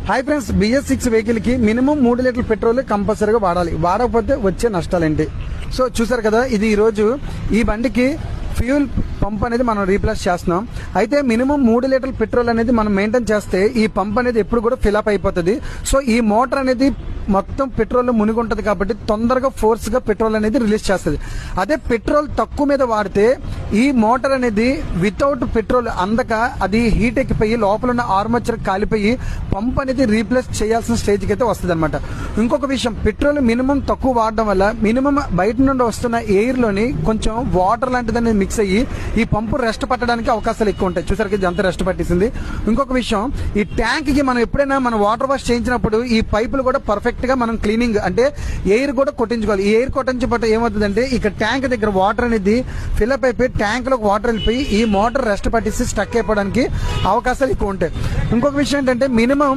Hi friends, BS6 vehicle కి minimum 3 లీటర్ల petrol కంపల్సరీగా వాడాలి. వాడకపోతే వచ్చే నష్టాలేంటి? సో చూసారు కదా, ఇది ఈరోజు ఈ బండికి ఫ్యూల్ పంప్ అనేది మనం రీప్లేస్ చేస్తున్నాం. అయితే మినిమం 3 లీటర్ల పెట్రోల్ అనేది మనం మెయింటైన్ చేస్తే ఈ పంప్ అనేది ఎప్పుడు కూడా ఫిలప్ అయిపోతుంది. సో ఈ మోటార్ అనేది మొత్తం పెట్రోల్ మునిగి ఉంటుంది కాబట్టి తొందరగా ఫోర్స్ గా పెట్రోల్ అనేది రిలీజ్ చేస్తుంది. అదే పెట్రోల్ తక్కువ మీద వాడితే ఈ మోటార్ అనేది వితౌట్ పెట్రోల్ అందక అది హీట్ ఎక్కిపోయి లోపల ఉన్న ఆర్మేచర్ కాలిపోయి పంప్ అనేది రీప్లేస్ చేయాల్సిన స్టేజ్కి అయితే వస్తుంది అనమాట. ఇంకొక విషయం, పెట్రోల్ మినిమం తక్కువ వాడడం వల్ల మినిమం బయట నుండి వస్తున్న ఎయిర్ లోని కొంచెం వాటర్ లాంటిది అనేది మిక్స్ అయ్యి ఈ పంపు రెస్ట్ పట్టడానికి అవకాశాలు ఎక్కువ ఉంటాయి. చూసారు ఇది అంతా రెస్ట్ పట్టేసింది. ఇంకొక విషయం, ఈ ట్యాంక్ కి మనం ఎప్పుడైనా మనం వాటర్ వాష్ చేయించినప్పుడు ఈ పైపులు కూడా పర్ఫెక్ట్ గా మనం క్లీనింగ్ అంటే ఎయిర్ కూడా కొట్టించుకోవాలి. ఈ ఎయిర్ కొట్టించబట్టే ఏమవుతుందంటే ఇక్కడ ట్యాంక్ దగ్గర వాటర్ అనేది ఫిల్అప్ అయిపోయి ట్యాంక్ లో వాటర్ వెళ్ళిపోయి ఈ మోటార్ రెస్ట్ పట్టేసి స్టక్ అయిపోవడానికి అవకాశాలు ఎక్కువ ఉంటాయి. ఇంకొక విషయం ఏంటంటే మినిమం